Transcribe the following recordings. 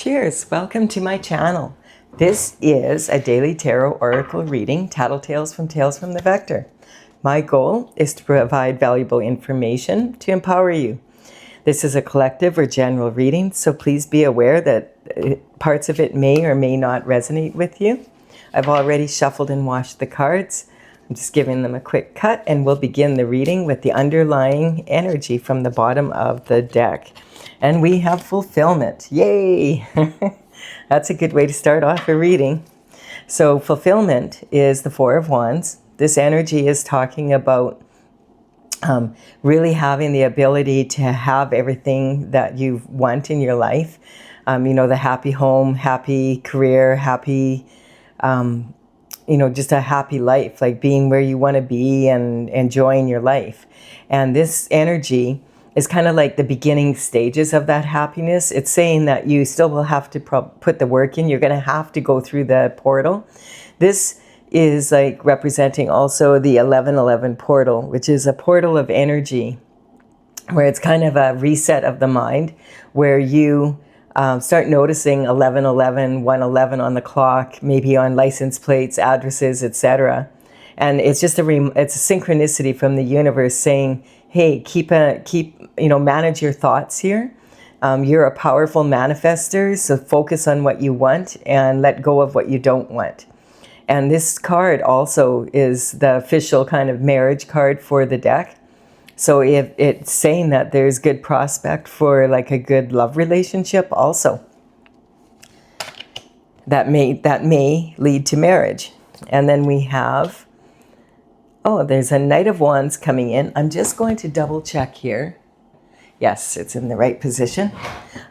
Cheers! Welcome to my channel. This is a daily tarot oracle reading, Tattletales from Tales from the Vector. My goal is to provide valuable information to empower you. This is a collective or general reading, so please be aware that parts of it may or may not resonate with you. I've already shuffled and washed the cards. I'm just giving them a quick cut, and we'll begin the reading with the underlying energy from the bottom of the deck. And we have fulfillment. Yay! That's a good way to start off a reading. So fulfillment is the Four of Wands. This energy is talking about really having the ability to have everything that you want in your life. The happy home, happy career, happy, just a happy life, like being where you want to be and enjoying your life. And this energy is kind of like the beginning stages of that happiness. It's saying that you still will have to put the work in. You're going to have to go through the portal. This is like representing also the 1111 portal, which is a portal of energy where it's kind of a reset of the mind, where you start noticing 1111, 111 on the clock, maybe on license plates, addresses, etc. And it's just it's a synchronicity from the universe saying, hey, manage your thoughts here. You're a powerful manifester, so focus on what you want and let go of what you don't want. And this card also is the official kind of marriage card for the deck. So if it's saying that there's good prospect for like a good love relationship also. That may lead to marriage. And then we have, there's a Knight of Wands coming in. I'm just going to double check here. Yes, it's in the right position.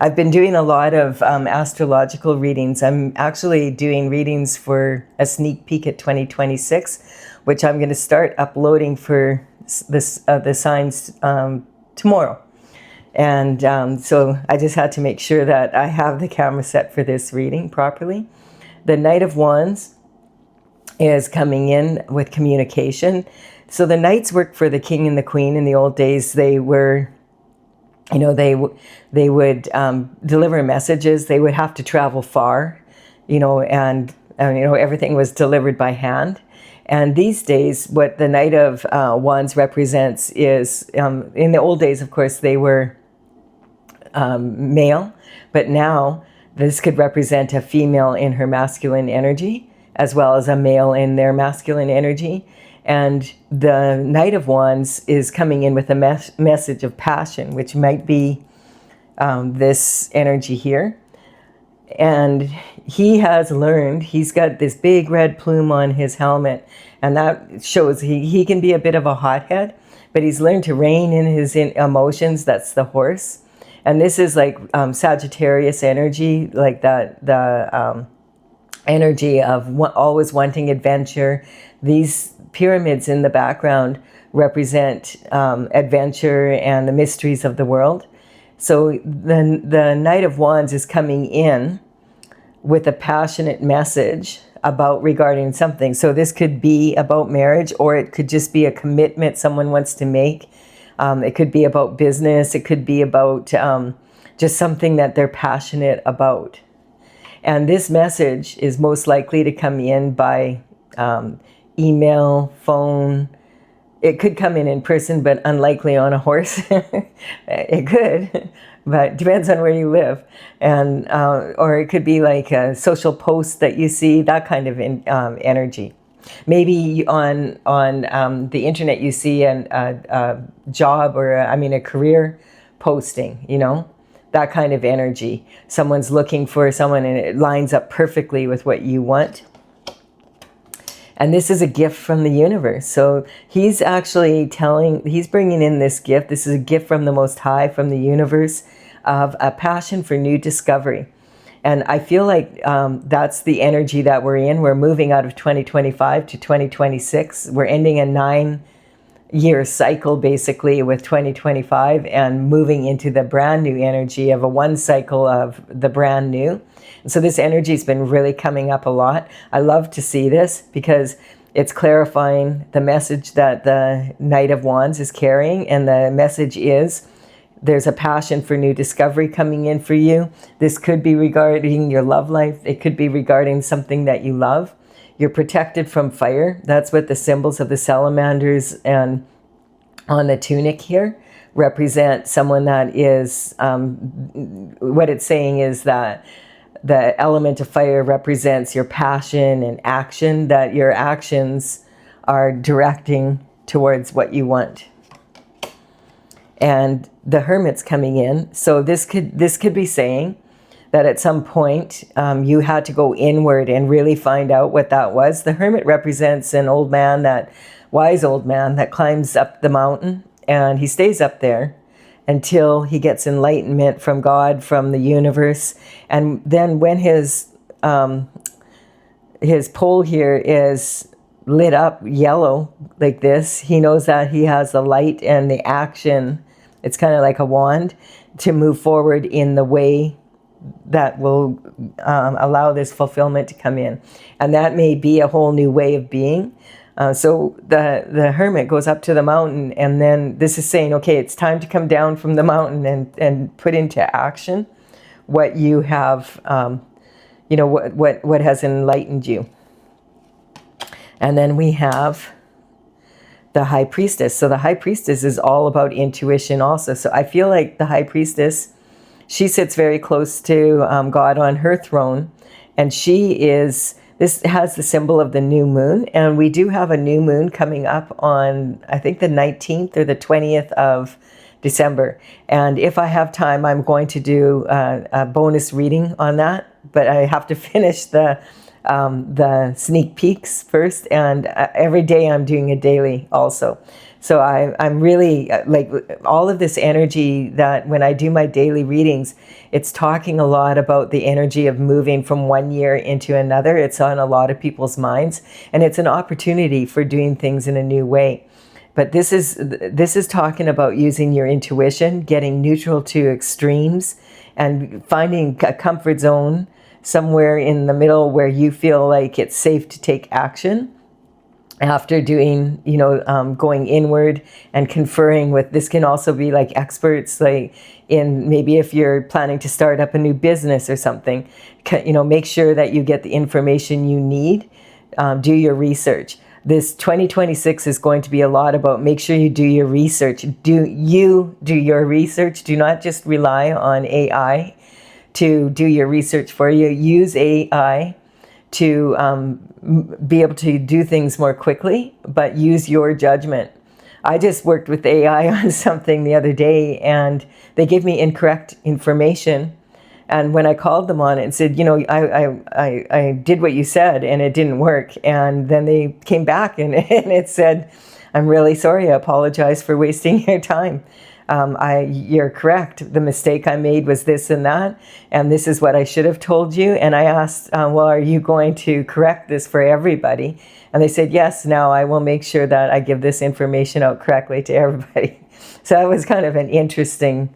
I've been doing a lot of astrological readings. I'm actually doing readings for a sneak peek at 2026, which I'm going to start uploading for the signs tomorrow. And so I just had to make sure that I have the camera set for this reading properly. The Knight of Wands is coming in with communication. So the knights worked for the king and the queen in the old days. They were, they would deliver messages. They would have to travel far, and everything was delivered by hand. And these days, what the Knight of Wands represents is, in the old days, of course, they were male, but now this could represent a female in her masculine energy, as well as a male in their masculine energy. And the Knight of Wands is coming in with a message of passion, which might be this energy here. And he has learned, he's got this big red plume on his helmet, and that shows he can be a bit of a hothead, but he's learned to rein in his emotions. That's the horse. And this is like Sagittarius energy, like the energy of always wanting adventure. These pyramids in the background represent adventure and the mysteries of the world. So the Knight of Wands is coming in with a passionate message regarding something. So this could be about marriage, or it could just be a commitment someone wants to make. It could be about business. It could be about just something that they're passionate about. And this message is most likely to come in by email, phone. It could come in person, but unlikely on a horse. It could, but it depends on where you live. And or it could be like a social post that you see, that kind of energy. Maybe on the internet you see a job or a career posting, that kind of energy. Someone's looking for someone and it lines up perfectly with what you want. And this is a gift from the universe. So he's actually he's bringing in this gift. This is a gift from the Most High, from the universe, of a passion for new discovery. And I feel like that's the energy that we're in. We're moving out of 2025 to 2026. We're ending a 9-year cycle, basically, with 2025 and moving into the brand new energy of a one cycle of the brand new. So this energy has been really coming up a lot. I love to see this because it's clarifying the message that the Knight of Wands is carrying. And the message is There's a passion for new discovery coming in for you. This could be regarding your love life. It could be regarding something that you love. You're protected from fire. That's what the symbols of the salamanders and on the tunic here represent. Someone that is, what it's saying is that the element of fire represents your passion and action, that your actions are directing towards what you want. And the Hermit's coming in. So this could be saying that at some point you had to go inward and really find out what that was. The Hermit represents an old man, that wise old man that climbs up the mountain, and he stays up there until he gets enlightenment from God, from the universe. And then when his pole here is lit up yellow like this, he knows that he has the light and the action. It's kind of like a wand to move forward in the way that will allow this fulfillment to come in. And that may be a whole new way of being. So the Hermit goes up to the mountain, and then this is saying, okay, it's time to come down from the mountain and put into action what you have, what has enlightened you. And then we have the High Priestess. So the High Priestess is all about intuition also. So I feel like the High Priestess, she sits very close to God on her throne, and this has the symbol of the new moon, and we do have a new moon coming up on, I think, the 19th or the 20th of December. And if I have time, I'm going to do a bonus reading on that, but I have to finish the sneak peeks first, and every day I'm doing a daily also. So I'm really like all of this energy that when I do my daily readings, it's talking a lot about the energy of moving from one year into another. It's on a lot of people's minds, and it's an opportunity for doing things in a new way. But this is talking about using your intuition, getting neutral to extremes, and finding a comfort zone somewhere in the middle where you feel like it's safe to take action. After doing, going inward and conferring with, this can also be like experts, like in maybe if you're planning to start up a new business or something, make sure that you get the information you need, do your research. This 2026 is going to be a lot about make sure you do your research. Do your research. Do not just rely on AI to do your research for you. Use AI to be able to do things more quickly, but use your judgment. I just worked with AI on something the other day, and they gave me incorrect information. And when I called them on it and said, I did what you said and it didn't work. And then they came back and it said, I'm really sorry. I apologize for wasting your time. You're correct. The mistake I made was this and that, and this is what I should have told you. And I asked, well, are you going to correct this for everybody? And they said, yes, now I will make sure that I give this information out correctly to everybody. So that was kind of an interesting,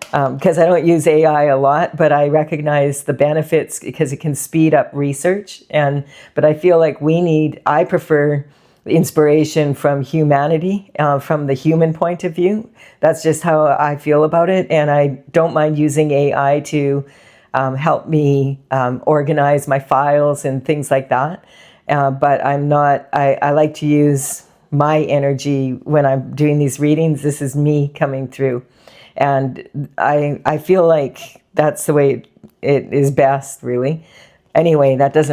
because I don't use AI a lot, but I recognize the benefits because it can speed up research. But I feel like I prefer inspiration from humanity, from the human point of view. That's just how I feel about it. And I don't mind using AI to help me organize my files and things like that. But I like to use my energy when I'm doing these readings. This is me coming through. And I feel like that's the way it is best, really. Anyway, that's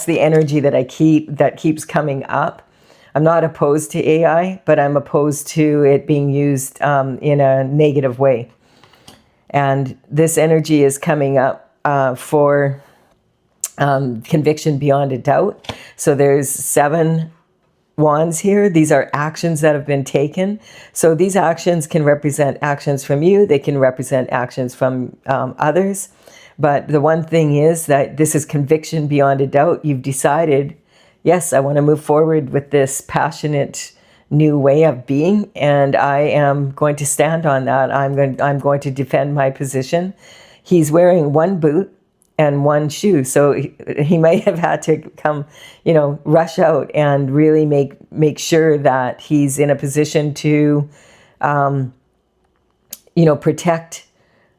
the energy that keeps coming up. I'm not opposed to AI, but I'm opposed to it being used in a negative way. And this energy is coming up for conviction beyond a doubt. So there's 7 wands here. These are actions that have been taken. So these actions can represent actions from you. They can represent actions from others. But the one thing is that this is conviction beyond a doubt. You've decided, yes, I want to move forward with this passionate new way of being, and I am going to stand on that. I'm going to defend my position. He's wearing 1 boot and 1 shoe, so he might have had to come, rush out and really make sure that he's in a position to protect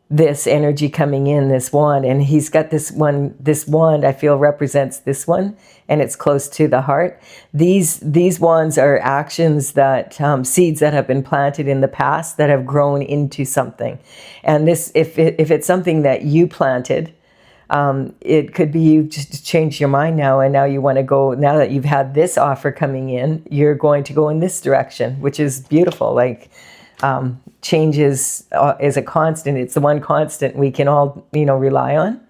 this energy coming in, this wand. And he's got this wand I feel represents this one, and it's close to the heart. These wands are actions that, seeds that have been planted in the past that have grown into something. And this, if it's something that you planted, it could be you just changed your mind now, and now you want to go, now that you've had this offer coming in, you're going to go in this direction, which is beautiful. Like, change is a constant. It's the one constant we can all, rely on.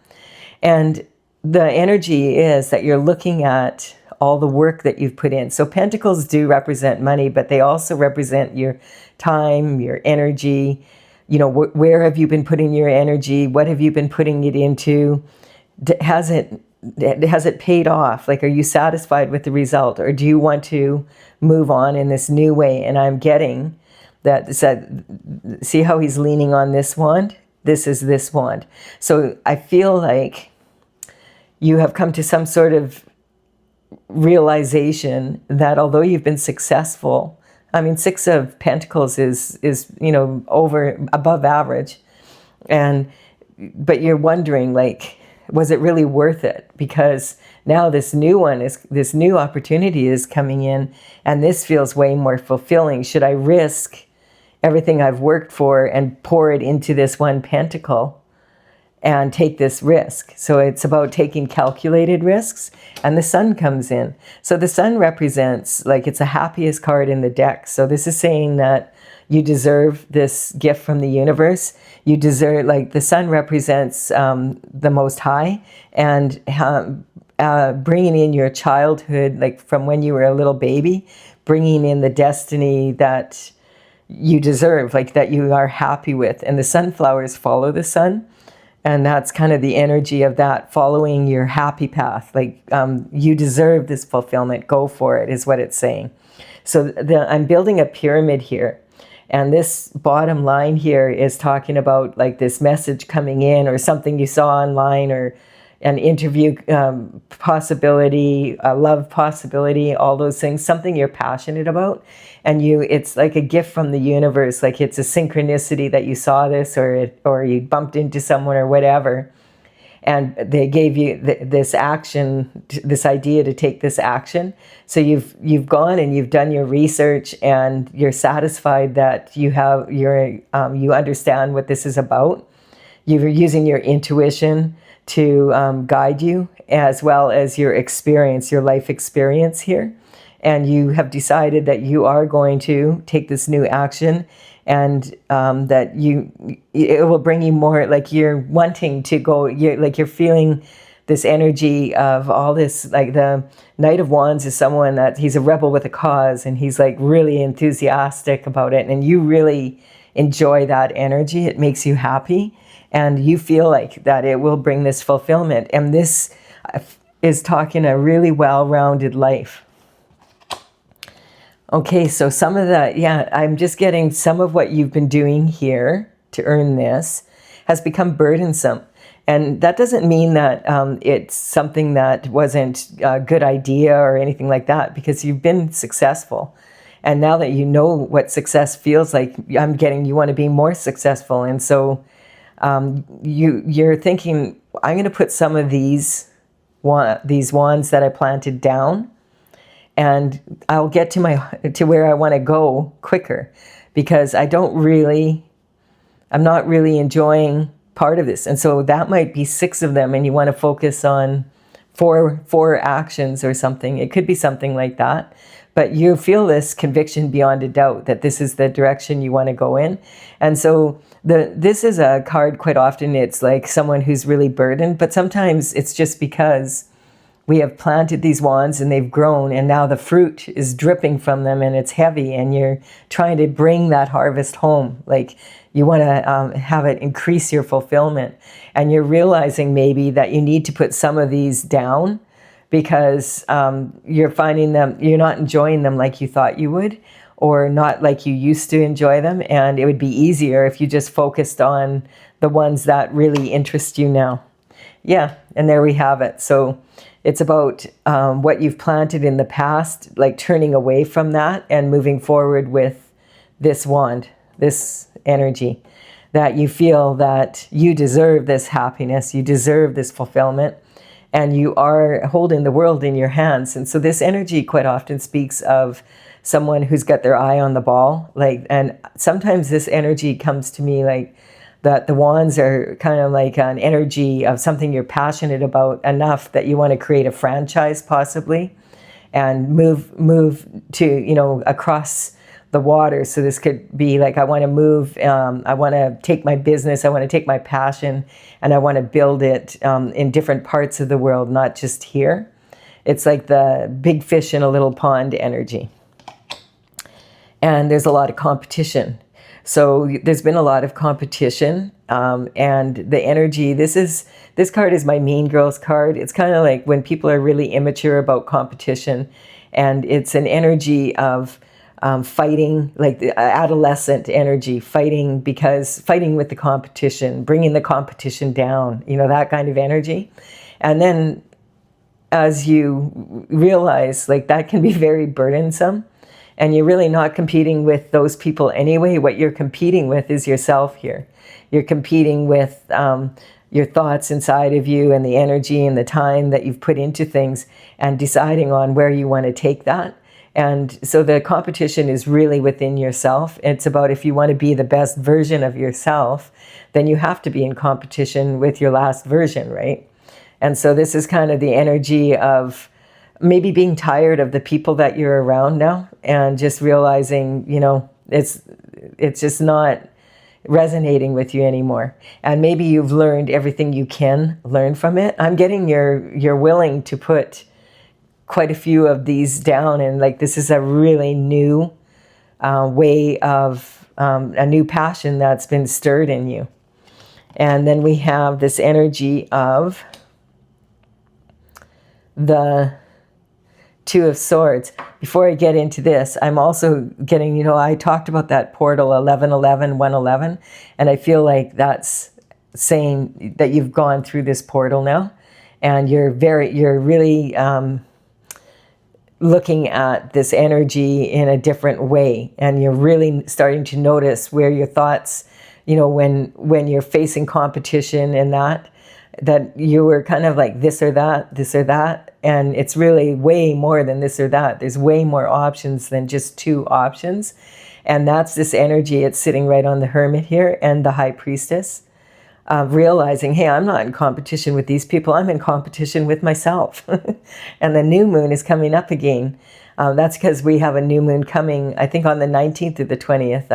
And the energy is that you're looking at all the work that you've put in. So pentacles do represent money, but they also represent your time, your energy. Where have you been putting your energy? What have you been putting it into? Has it paid off? Like, are you satisfied with the result, or do you want to move on in this new way? And I'm getting that, see how he's leaning on this wand? This is this wand. So I feel like you have come to some sort of realization that although you've been successful, I mean, 6 of Pentacles is above average, but you're wondering, like, was it really worth it? Because now this new opportunity is coming in, and this feels way more fulfilling. Should I risk everything I've worked for and pour it into this one pentacle and take this risk? So it's about taking calculated risks, and the Sun comes in. So the Sun represents, like, it's the happiest card in the deck. So this is saying that you deserve this gift from the universe. You deserve, like, the Sun represents the Most High, and bringing in your childhood, like from when you were a little baby, bringing in the destiny that you deserve, like, that you are happy with. And the sunflowers follow the sun. And that's kind of the energy of that, following your happy path. Like, you deserve this fulfillment. Go for it, is what it's saying. So I'm building a pyramid here. And this bottom line here is talking about, like, this message coming in, or something you saw online, or an interview possibility, a love possibility, all those things, something you're passionate about. And it's like a gift from the universe. Like, it's a synchronicity that you saw this, or you bumped into someone or whatever. And they gave you this action, this idea to take this action. So you've gone and you've done your research, and you're satisfied that you understand what this is about. You're using your intuition to guide you, as well as your experience, your life experience here. And you have decided that you are going to take this new action, and that it will bring you more, like, you're wanting to go, you're feeling this energy of all this. Like, the Knight of Wands is someone that he's a rebel with a cause, and he's, like, really enthusiastic about it, and you really enjoy that energy. It makes you happy, and you feel like that it will bring this fulfillment. And this is talking a really well-rounded life. Okay, so some of that, I'm just getting some of what you've been doing here to earn this has become burdensome. And that doesn't mean that it's something that wasn't a good idea or anything like that, because you've been successful. And now that you know what success feels like, I'm getting you want to be more successful. And so you're thinking, I'm going to put some of these wands that I planted down, and I'll get to where I want to go quicker, because I'm not really enjoying part of this. And so that might be 6 of them, and you want to focus on four actions or something. It could be something like that. But you feel this conviction beyond a doubt that this is the direction you want to go in. And so this is a card, quite often it's like someone who's really burdened, but sometimes it's just because we have planted these wands and they've grown, and now the fruit is dripping from them and it's heavy, and you're trying to bring that harvest home. Like, you want to have it increase your fulfillment, and you're realizing maybe that you need to put some of these down, because you're finding them, you're not enjoying them like you thought you would, or not like you used to enjoy them. And it would be easier if you just focused on the ones that really interest you now. Yeah, and there we have it. So it's about what you've planted in the past, like turning away from that and moving forward with this wand, this energy. that you feel that you deserve this happiness, you deserve this fulfillment, and you are holding the world in your hands. And so this energy quite often speaks of someone who's got their eye on the ball. And sometimes this energy comes to me like that the wands are kind of like an energy of something you're passionate about enough that you want to create a franchise possibly and move to, across the water. So this could be like, I want to move, I want to take my business, I want to take my passion, and I want to build it in different parts of the world, not just here. It's like the big fish in a little pond energy. And there's a lot of competition. So there's been a lot of competition, and the energy, this card is my Mean Girls card. It's kind of like when people are really immature about competition, and it's an energy of fighting, like the adolescent energy, fighting with the competition, bringing the competition down, that kind of energy. And then as you realize, like, that can be very burdensome, and you're really not competing with those people anyway. What you're competing with is yourself here. You're competing with your thoughts inside of you and the energy and the time that you've put into things and deciding on where you want to take that. And so the competition is really within yourself. It's about, if you want to be the best version of yourself, then you have to be in competition with your last version, right? And so this is kind of the energy of maybe being tired of the people that you're around now and just realizing, it's just not resonating with you anymore. And maybe you've learned everything you can learn from it. I'm getting you're willing to put quite a few of these down, and like, this is a really new way of a new passion that's been stirred in you. And then we have this energy of the Two of Swords. Before I get into this, I'm also getting, I talked about that portal 1111, 111, and I feel like that's saying that you've gone through this portal now, and you're really looking at this energy in a different way, and you're really starting to notice where your thoughts, when you're facing competition and that you were kind of like this or that, and it's really way more than this or that. There's way more options than just two options, and that's this energy. It's sitting right on the Hermit here and the High Priestess, realizing, hey, I'm not in competition with these people. I'm in competition with myself. And the new moon is coming up again. That's because we have a new moon coming, I think, on the 19th or the 20th.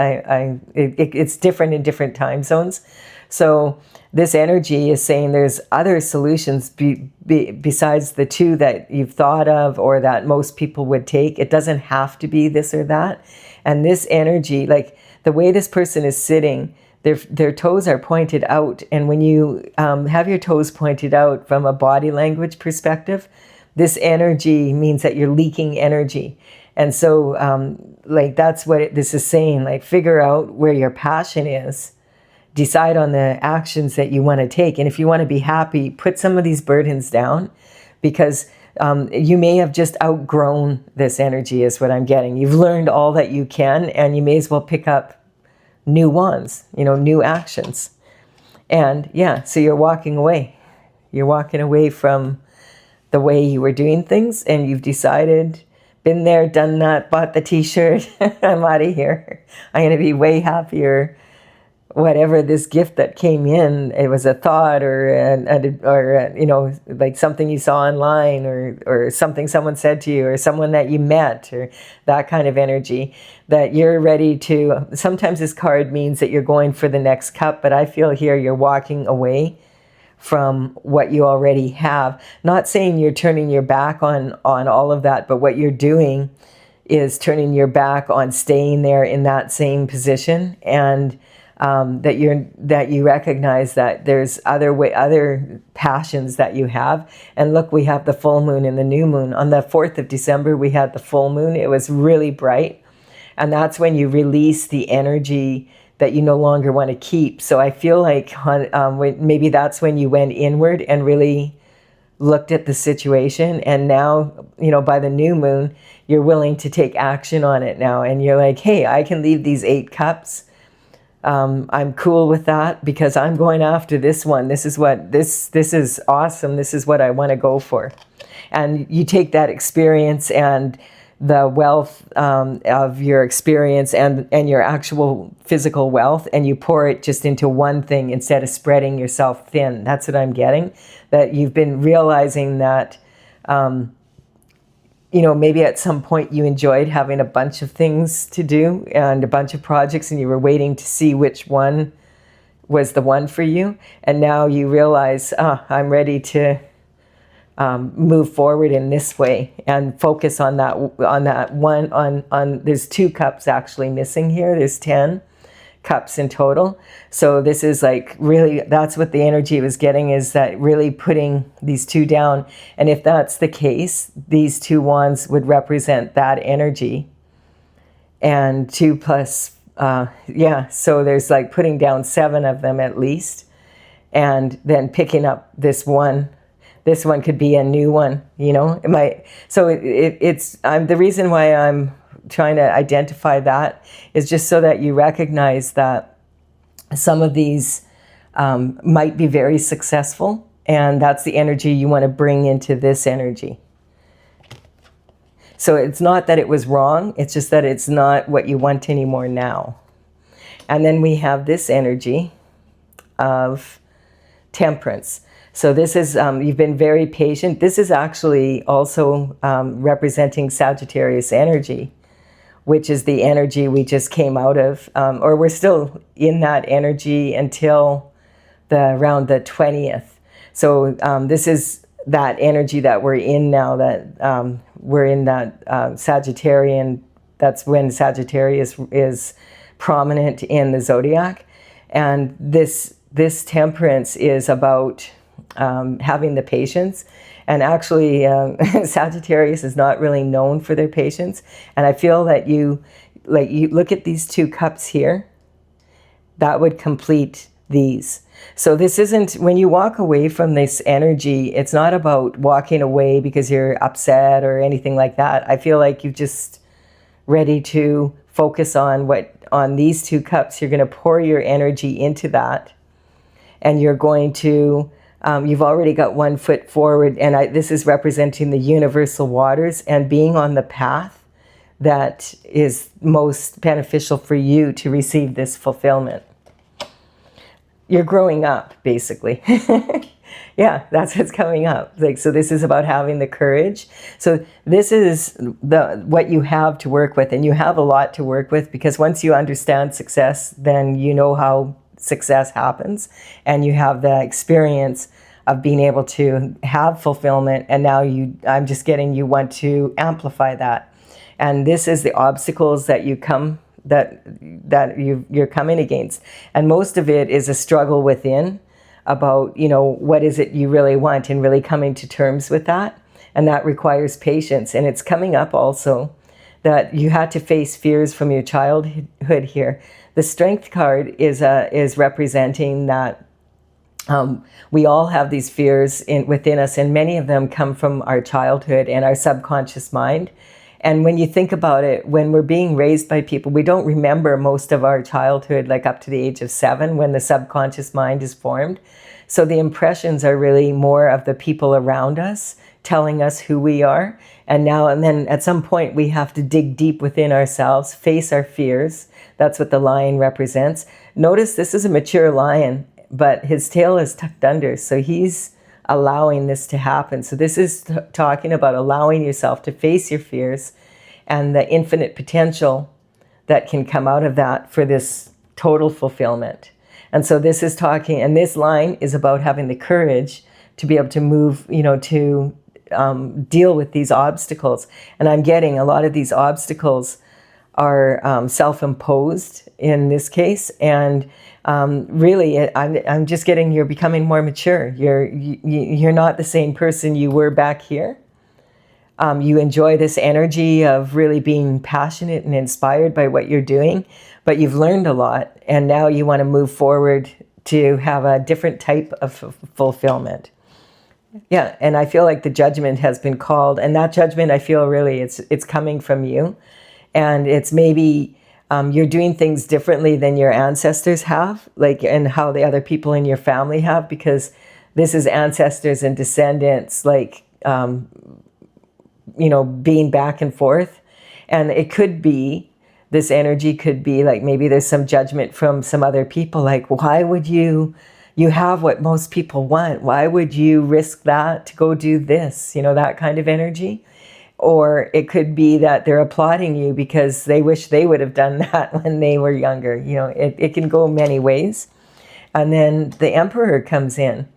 It's different in different time zones. So this energy is saying there's other solutions besides the two that you've thought of or that most people would take. It doesn't have to be this or that. And this energy, like the way this person is sitting, their toes are pointed out. And when you have your toes pointed out from a body language perspective, this energy means that you're leaking energy. And so like, that's what this is saying, like, figure out where your passion is. Decide on the actions that you want to take. And if you want to be happy, put some of these burdens down, because you may have just outgrown this energy is what I'm getting. You've learned all that you can, and you may as well pick up new ones, new actions. And yeah, so you're walking away. You're walking away from the way you were doing things, and you've decided, been there, done that, bought the t-shirt, I'm out of here. I'm going to be way happier. Whatever this gift that came in, it was a thought or like something you saw online or something someone said to you or someone that you met, or that kind of energy, that you're ready to. Sometimes this card means that you're going for the next cup, but I feel here you're walking away from what you already have. Not saying you're turning your back on all of that, but what you're doing is turning your back on staying there in that same position, and that you recognize that there's other passions that you have. And look, we have the full moon and the new moon. On the 4th of December, we had the full moon. It was really bright. And that's when you release the energy that you no longer want to keep. So I feel like maybe that's when you went inward and really looked at the situation. And now, by the new moon, you're willing to take action on it now. And you're like, hey, I can leave these 8 cups I'm cool with that because I'm going after this one. This is awesome. This is what I want to go for. And you take that experience and the wealth of your experience and your actual physical wealth, and you pour it just into one thing instead of spreading yourself thin. That's what I'm getting. That you've been realizing that, maybe at some point you enjoyed having a bunch of things to do and a bunch of projects, and you were waiting to see which one was the one for you. And now you realize, I'm ready to move forward in this way and focus on that one. There's 2 cups actually missing here. There's 10 cups in total. So this is like really, that's what the energy was getting, is that really putting these 2 down. And if that's the case, these 2 wands would represent that energy. And 2 plus, so there's like putting down 7 of them at least, and then picking up this one. This one could be a new one, It might. So the reason why I'm trying to identify that is just so that you recognize that some of these might be very successful, and that's the energy you want to bring into this energy. So it's not that it was wrong, it's just that it's not what you want anymore now. And then we have this energy of temperance. So this is, you've been very patient. This is actually also representing Sagittarius energy, which is the energy we just came out of, or we're still in that energy until around the 20th. So this is that energy that we're in now, that we're in that Sagittarian. That's when Sagittarius is prominent in the zodiac. And this temperance is about having the patience. And actually, Sagittarius is not really known for their patience. And I feel that you look at these 2 cups here, that would complete these. So this isn't, when you walk away from this energy, it's not about walking away because you're upset or anything like that. I feel like you're just ready to focus on these 2 cups. You're going to pour your energy into that, and you're going to, you've already got 1 foot forward, and this is representing the universal waters and being on the path that is most beneficial for you to receive this fulfillment. You're growing up, basically. Yeah, that's what's coming up. So this is about having the courage. So this is what you have to work with, and you have a lot to work with, because once you understand success, then you know how success happens, and you have the experience of being able to have fulfillment, and now I'm just getting, you want to amplify that. And this is the obstacles that you're coming against, and most of it is a struggle within about what is it you really want, and really coming to terms with that. And that requires patience. And it's coming up also that you had to face fears from your childhood here. The Strength card is representing that we all have these fears within us, and many of them come from our childhood and our subconscious mind. And when you think about it, when we're being raised by people, we don't remember most of our childhood, like up to the age of 7, when the subconscious mind is formed. So the impressions are really more of the people around us telling us who we are. And then at some point, we have to dig deep within ourselves, face our fears. That's what the lion represents. Notice this is a mature lion, but his tail is tucked under. So he's allowing this to happen. So this is talking about allowing yourself to face your fears and the infinite potential that can come out of that for this total fulfillment. And so this is talking, and this line is about having the courage to be able to move, to deal with these obstacles. And I'm getting a lot of these obstacles are self-imposed in this case, and really, I'm just getting, you're becoming more mature. You're not the same person you were back here. You enjoy this energy of really being passionate and inspired by what you're doing, but you've learned a lot, and now you want to move forward to have a different type of fulfillment. Yeah, and I feel like the judgment has been called, and that judgment, I feel really it's coming from you, and it's maybe You're doing things differently than your ancestors have, like, and how the other people in your family have, because this is ancestors and descendants, like, being back and forth. And it could be, this energy could be like, maybe there's some judgment from some other people, like, why would you have what most people want? Why would you risk that to go do this? That kind of energy. Or it could be that they're applauding you because they wish they would have done that when they were younger. It can go many ways. And then the Emperor comes in.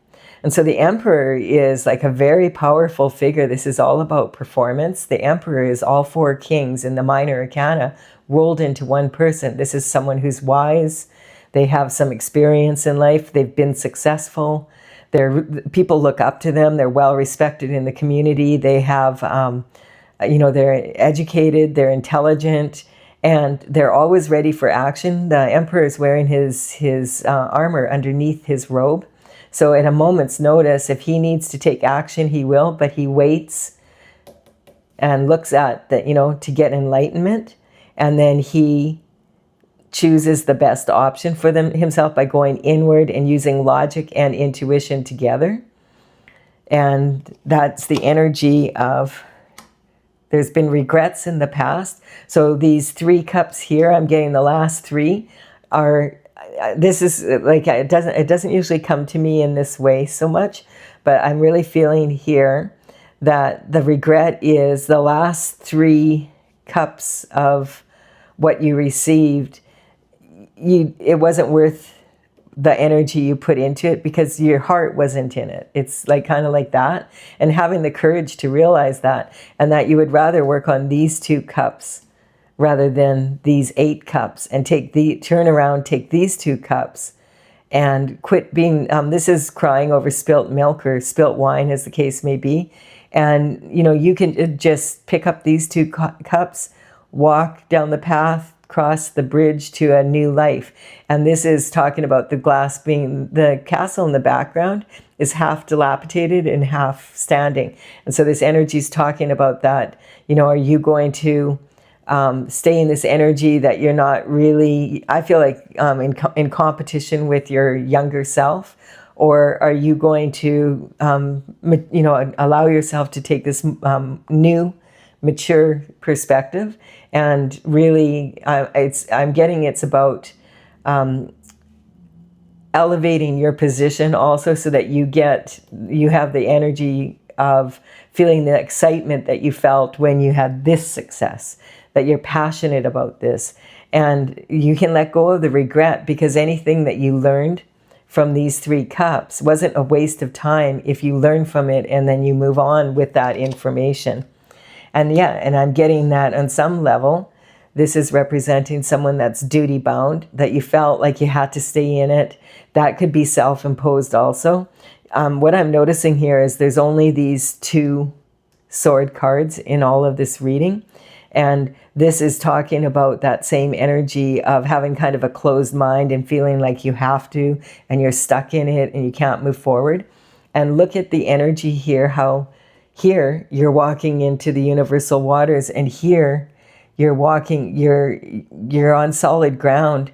And so the Emperor is like a very powerful figure. This is all about performance. The Emperor is all four kings in the minor arcana rolled into one person. This is someone who's wise. They have some experience in life. They've been successful. People look up to them. They're well respected in the community. They have, they're educated, they're intelligent, and they're always ready for action. The Emperor is wearing his armor underneath his robe. So at a moment's notice, if he needs to take action, he will, but he waits and looks at to get enlightenment. And then he chooses the best option for himself by going inward and using logic and intuition together. And that's the energy of, there's been regrets in the past. So these 3 cups here, I'm getting the last 3 are, this is like, it doesn't usually come to me in this way so much, but I'm really feeling here that the regret is the last 3 cups of what you received. It wasn't worth the energy you put into it because your heart wasn't in it. It's like kind of like that. And having the courage to realize that, and that you would rather work on these 2 cups rather than these 8 cups, and turn around, take these 2 cups and quit being, this is crying over spilt milk or spilt wine, as the case may be. And, you can just pick up these 2 cups, walk down the path, cross the bridge to a new life. And this is talking about the glass being, the castle in the background is half dilapidated and half standing. And so this energy is talking about that. Are you going to stay in this energy that you're not really, I feel like, in competition with your younger self? Or are you going to, allow yourself to take this new, mature perspective? And really, I'm getting it's about elevating your position also, so that you have the energy of feeling the excitement that you felt when you had this success, that you're passionate about this. And you can let go of the regret, because anything that you learned from these 3 cups wasn't a waste of time if you learn from it and then you move on with that information. And and I'm getting that on some level, this is representing someone that's duty bound, that you felt like you had to stay in it. That could be self-imposed also. What I'm noticing here is there's only these 2 sword cards in all of this reading. And this is talking about that same energy of having kind of a closed mind and feeling like you have to, and you're stuck in it and you can't move forward. And look at the energy here, how here you're walking into the universal waters, and here you're walking, you're on solid ground,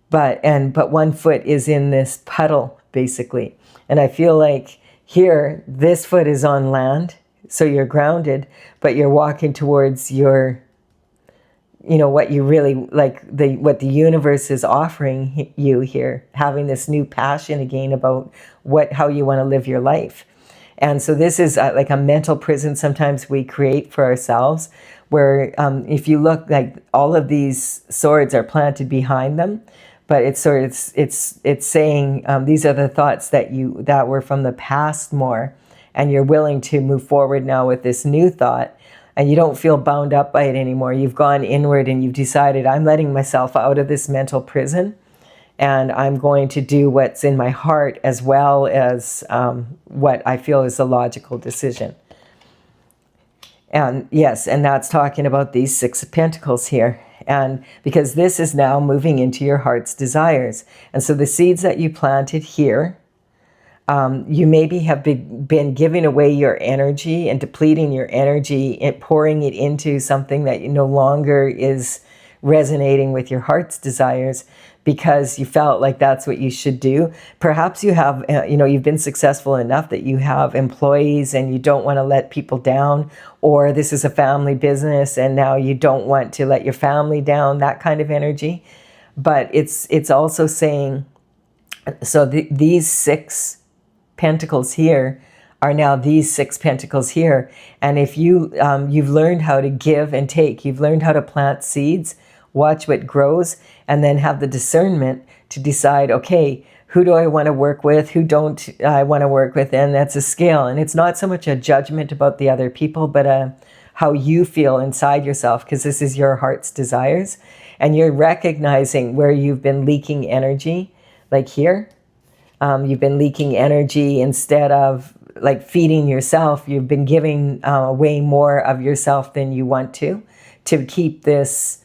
but one foot is in this puddle, basically. And I feel like here, this foot is on land, so you're grounded, but you're walking towards your, what you really like, what the universe is offering you here, having this new passion again about how you want to live your life. And so this is like a mental prison sometimes we create for ourselves, where if you look, like, all of these swords are planted behind them, but it's saying these are the thoughts that were from the past more, and you're willing to move forward now with this new thought, and you don't feel bound up by it anymore. You've gone inward and you've decided, I'm letting myself out of this mental prison, and I'm going to do what's in my heart as well as what I feel is a logical decision. And yes, and that's talking about these 6 of Pentacles here. And because this is now moving into your heart's desires. And so the seeds that you planted here, you maybe have been giving away your energy and depleting your energy and pouring it into something that no longer is resonating with your heart's desires because you felt like that's what you should do. Perhaps you have, you've been successful enough that you have employees and you don't want to let people down, or this is a family business and now you don't want to let your family down, that kind of energy. But it's also saying, so these 6 pentacles here are now these 6 pentacles here. And if you've learned how to give and take, you've learned how to plant seeds, watch what grows, and then have the discernment to decide, okay, who do I want to work with? Who don't I want to work with? And that's a scale. And it's not so much a judgment about the other people, but how you feel inside yourself, because this is your heart's desires. And you're recognizing where you've been leaking energy, like here. You've been leaking energy instead of like feeding yourself. You've been giving way more of yourself than you want to keep this,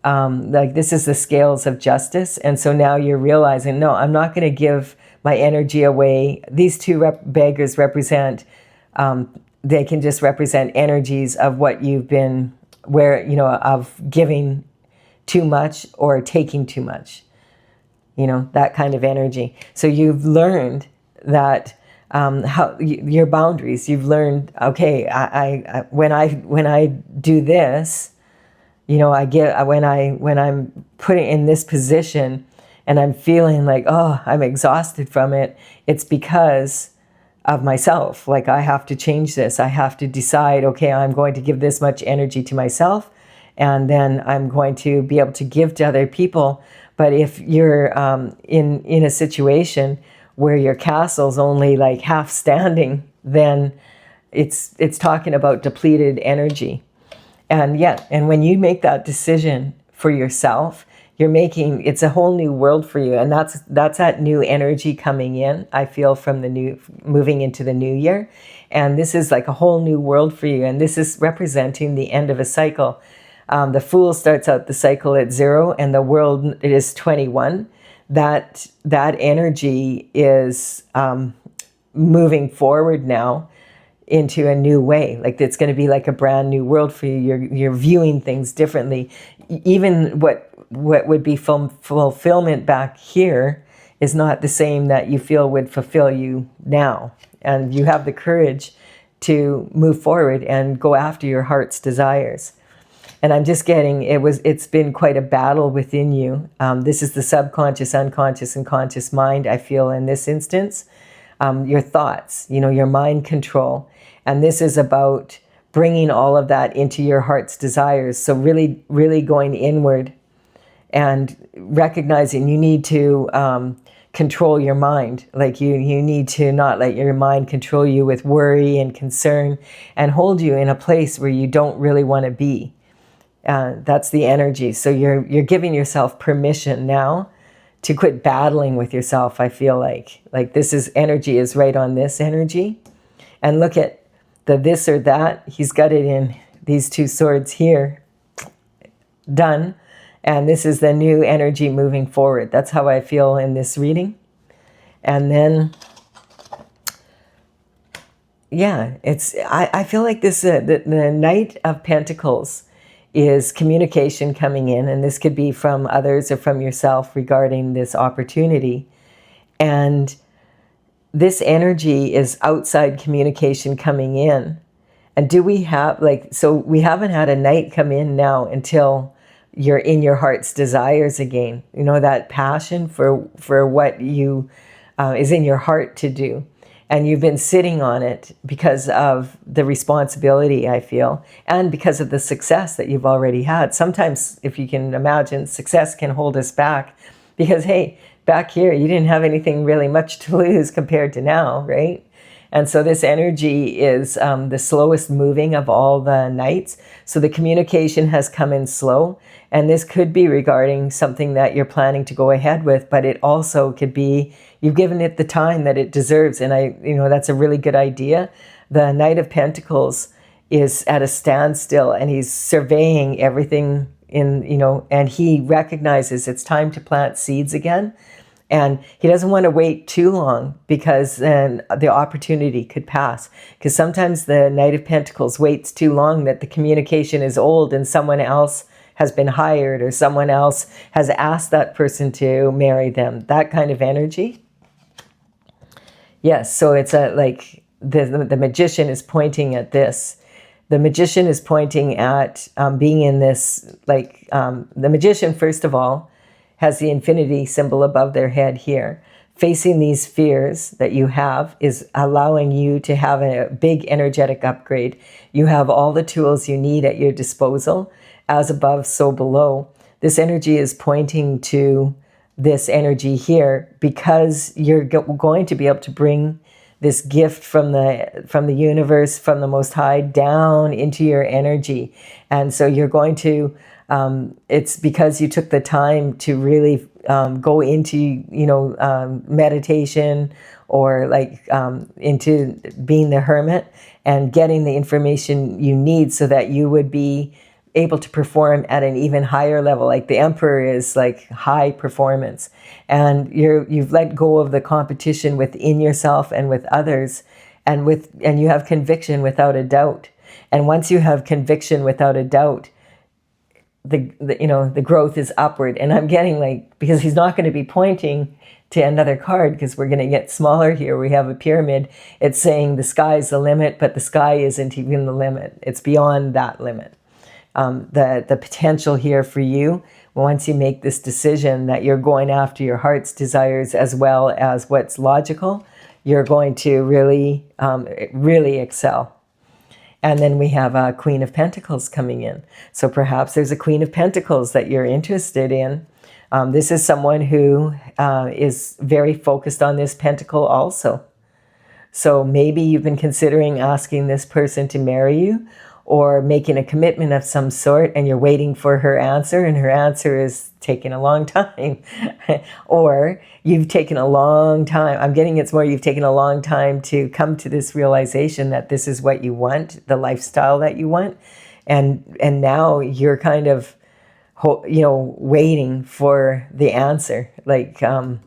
like this is the scales of justice. And so now you're realizing, no, I'm not going to give my energy away. These 2 beggars represent, they can just represent energies of what you've been, of giving too much or taking too much, that kind of energy. So you've learned that how your boundaries. You've learned, okay, I when I do this, I get when I'm putting in this position and I'm feeling like, oh, I'm exhausted from it. It's because of myself. Like I have to change this. I have to decide, okay, I'm going to give this much energy to myself, and then I'm going to be able to give to other people. But if you're in a situation where your castle's only like half standing, then it's talking about depleted energy. And when you make that decision for yourself, it's a whole new world for you. And that's that new energy coming in, I feel, from moving into the new year. And this is like a whole new world for you. And this is representing the end of a cycle. The Fool starts out the cycle at 0 and the world it is 21. That energy is moving forward now into a new way. Like it's going to be like a brand new world for you. You're viewing things differently. Even what would be fulfillment back here is not the same that you feel would fulfill you now. And you have the courage to move forward and go after your heart's desires. And I'm just getting, it's been quite a battle within you. This is the subconscious, unconscious, and conscious mind, I feel, in this instance. Your thoughts, your mind control. And this is about bringing all of that into your heart's desires. So really, really going inward and recognizing you need to control your mind. Like you need to not let your mind control you with worry and concern and hold you in a place where you don't really want to be. That's the energy. So you're giving yourself permission now to quit battling with yourself. I feel like this is energy is right on this energy. And look at the this or that. He's got it in these 2 swords here. Done. And this is the new energy moving forward. That's how I feel in this reading. And then, yeah, I feel like this, the Knight of Pentacles is communication coming in, and this could be from others or from yourself regarding this opportunity. And this energy is outside communication coming in. And do we have, so we haven't had a knight come in now until you're in your heart's desires again. That passion for what you is in your heart to do. And you've been sitting on it because of the responsibility, I feel, and because of the success that you've already had. Sometimes, if you can imagine, success can hold us back because, hey, back here, you didn't have anything really much to lose compared to now, right? And so this energy is the slowest moving of all the knights. So the communication has come in slow. And this could be regarding something that you're planning to go ahead with, but it also could be you've given it the time that it deserves. And that's a really good idea. The Knight of Pentacles is at a standstill and he's surveying everything and he recognizes it's time to plant seeds again. And he doesn't want to wait too long because then the opportunity could pass. Because sometimes the Knight of Pentacles waits too long that the communication is old and someone else has been hired, or someone else has asked that person to marry them. That kind of energy. Yes, so it's like the magician is pointing at this. The magician is pointing at being in this, like, the magician, first of all, has the infinity symbol above their head here. Facing these fears that you have is allowing you to have a big energetic upgrade. You have all the tools you need at your disposal. As above, so below. This energy is pointing to this energy here because you're going to be able to bring this gift from the universe, from the Most High, down into your energy. And so you're going to, it's because you took the time to really go into, meditation, or like into being the hermit and getting the information you need so that you would be able to perform at an even higher level. Like the emperor is like high performance, and you've let go of the competition within yourself and with others, and you have conviction without a doubt. And once you have conviction without a doubt, the growth is upward. And I'm getting, like, because he's not going to be pointing to another card, because we're going to get smaller here. We have a pyramid. It's saying the sky's the limit, but the sky isn't even the limit. It's beyond that limit. The potential here for you, once you make this decision that you're going after your heart's desires as well as what's logical, you're going to really, really excel. And then we have a Queen of Pentacles coming in. So perhaps there's a Queen of Pentacles that you're interested in. This is someone who is very focused on this pentacle also. So maybe you've been considering asking this person to marry you, or making a commitment of some sort, and you're waiting for her answer, and her answer is taking a long time. Or you've taken a long time. I'm getting it's more you've taken a long time to come to this realization that this is what you want, the lifestyle that you want. And now you're kind of, waiting for the answer. Like, and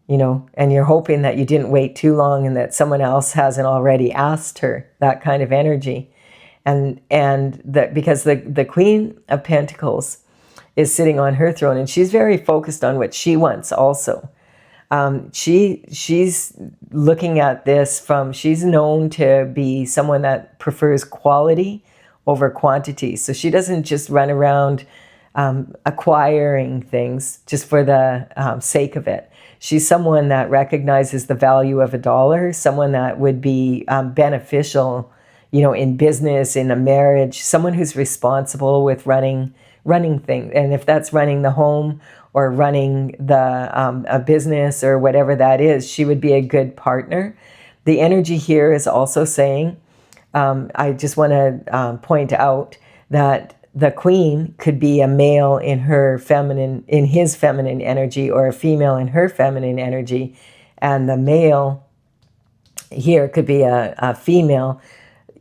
you're hoping that you didn't wait too long and that someone else hasn't already asked her, that kind of energy. And that because the Queen of Pentacles is sitting on her throne, and she's very focused on what she wants also. She's looking at this she's known to be someone that prefers quality over quantity. So she doesn't just run around acquiring things just for the sake of it. She's someone that recognizes the value of $1, someone that would be beneficial, in business, in a marriage, someone who's responsible with running things. And if that's running the home or running a business or whatever that is, she would be a good partner. The energy here is also saying, I just want to point out that the queen could be a male in his feminine energy, or a female in her feminine energy. And the male here could be a female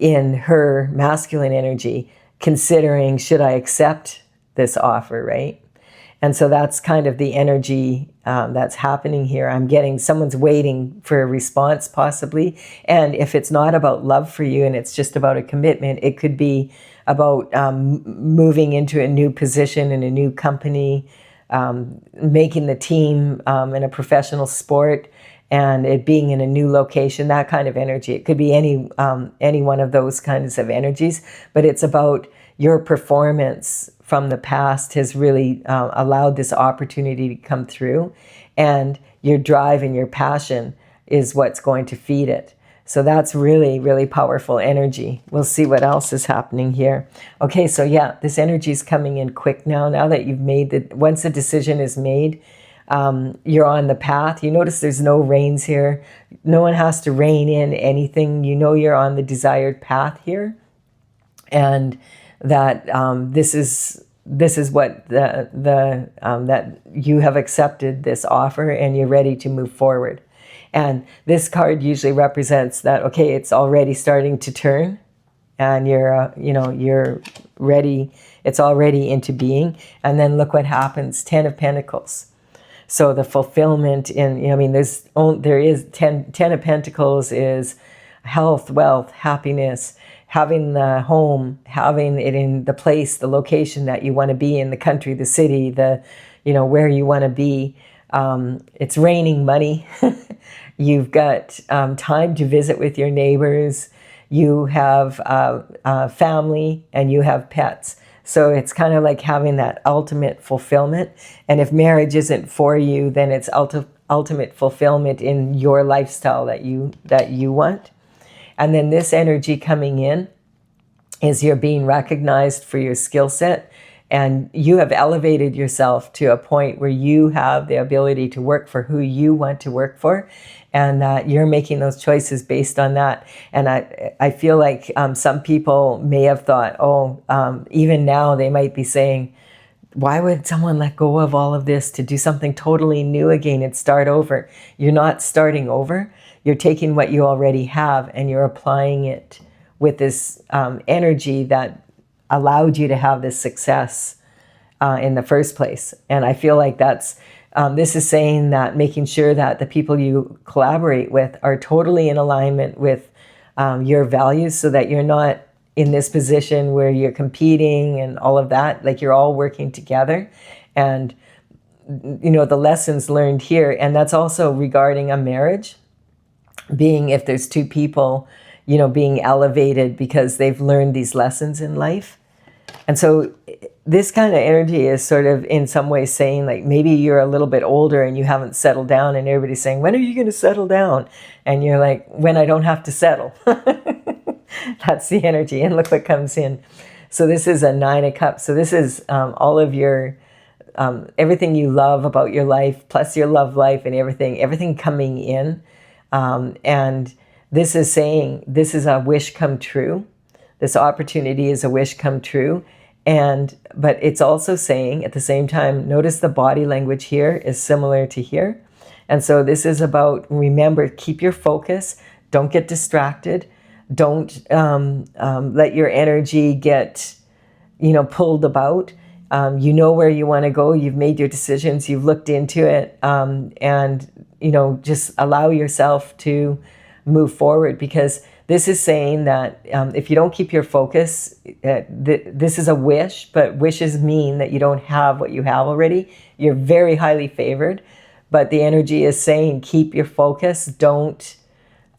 in her masculine energy, considering, should I accept this offer, right? And so that's kind of the energy that's happening here. I'm getting someone's waiting for a response, possibly. And if it's not about love for you and it's just about a commitment, it could be about moving into a new position in a new company, making the team in a professional sport, and it being in a new location, that kind of energy. It could be any one of those kinds of energies, but it's about your performance from the past has really allowed this opportunity to come through, and your drive and your passion is what's going to feed it. So that's really, really powerful energy. We'll see what else is happening here. Okay, so yeah, this energy is coming in quick now. Now that you've once the decision is made, you're on the path. You notice there's no reins here. No one has to rein in anything. You're on the desired path here, and that this is what that you have accepted this offer and you're ready to move forward. And this card usually represents that, okay, it's already starting to turn, and you're ready. It's already into being. And then look what happens. 10 of Pentacles. So the fulfillment there is 10 of Pentacles is health, wealth, happiness, having the home, having it in the place, the location that you want to be in, the country, the city, where you want to be. It's raining money. You've got time to visit with your neighbors. You have family and you have pets. So it's kind of like having that ultimate fulfillment. And if marriage isn't for you, then it's ultimate fulfillment in your lifestyle that you want. And then this energy coming in is you're being recognized for your skill set, and you have elevated yourself to a point where you have the ability to work for who you want to work for, and you're making those choices based on that. And I feel like some people may have thought, even now they might be saying, why would someone let go of all of this to do something totally new again and start over? You're not starting over. You're taking what you already have and you're applying it with this energy that allowed you to have this success in the first place. And I feel like this is saying that making sure that the people you collaborate with are totally in alignment with your values, so that you're not in this position where you're competing and all of that. Like, you're all working together. And the lessons learned here, and that's also regarding a marriage, being if there's two people, being elevated because they've learned these lessons in life. And so this kind of energy is sort of in some ways saying, like, maybe you're a little bit older and you haven't settled down, and everybody's saying, when are you going to settle down? And you're like, when I don't have to settle. That's the energy. And look what comes in. So this is a 9 of Cups. So this is all of your, everything you love about your life, plus your love life and everything coming in. And this is saying, this is a wish come true. This opportunity is a wish come true. But it's also saying at the same time, notice the body language here is similar to here. And so this is about, remember, keep your focus. Don't get distracted. Don't let your energy get, pulled about. You know where you want to go. You've made your decisions. You've looked into it. And just allow yourself to move forward, because this is saying that if you don't keep your focus, this is a wish, but wishes mean that you don't have what you have already. You're very highly favored, but the energy is saying keep your focus. Don't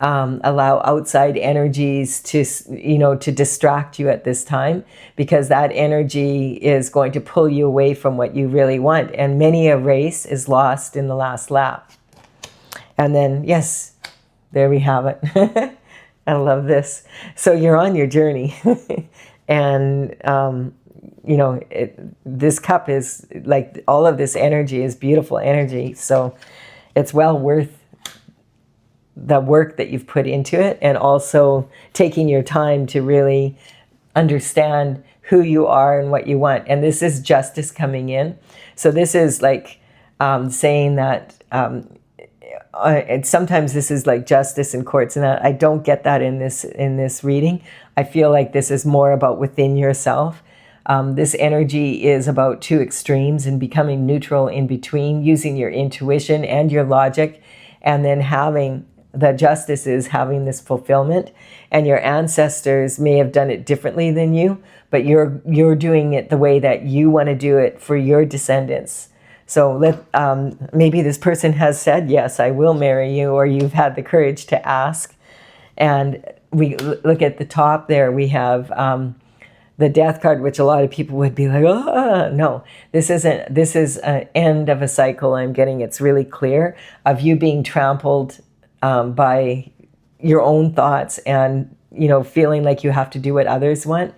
allow outside energies to distract you at this time, because that energy is going to pull you away from what you really want. And many a race is lost in the last lap. And then, yes, there we have it. I love this. So you're on your journey. And, this cup is like, all of this energy is beautiful energy. So it's well worth the work that you've put into it, and also taking your time to really understand who you are and what you want. And this is justice coming in. So this is like saying that and sometimes this is like justice in courts, and I don't get that in this reading. I feel like this is more about within yourself. This energy is about two extremes and becoming neutral in between, using your intuition and your logic, and then having the justice is having this fulfillment. And your ancestors may have done it differently than you, but you're doing it the way that you want to do it for your descendants. So maybe this person has said, yes, I will marry you, or you've had the courage to ask. And we look at the top there, we have the Death card, which a lot of people would be like, oh, no, this is an end of a cycle. I'm getting, it's really clear, of you being trampled by your own thoughts and, feeling like you have to do what others want.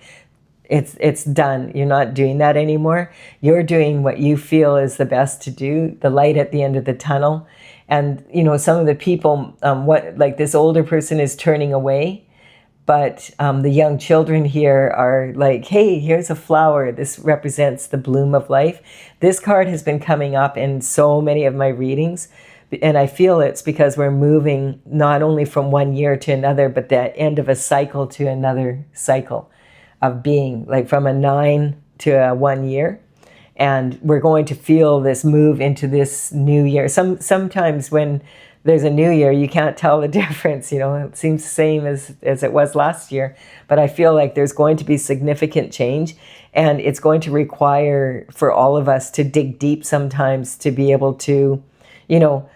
It's done. You're not doing that anymore. You're doing what you feel is the best to do, the light at the end of the tunnel. And, some of the people, like this older person is turning away, but the young children here are like, hey, here's a flower. This represents the bloom of life. This card has been coming up in so many of my readings. And I feel it's because we're moving not only from one year to another, but the end of a cycle to another cycle of being, like from a 9 to a 1 year. And we're going to feel this move into this new year. Sometimes when there's a new year, you can't tell the difference. You know, it seems the same as it was last year. But I feel like there's going to be significant change, and it's going to require for all of us to dig deep sometimes to be able to, you know,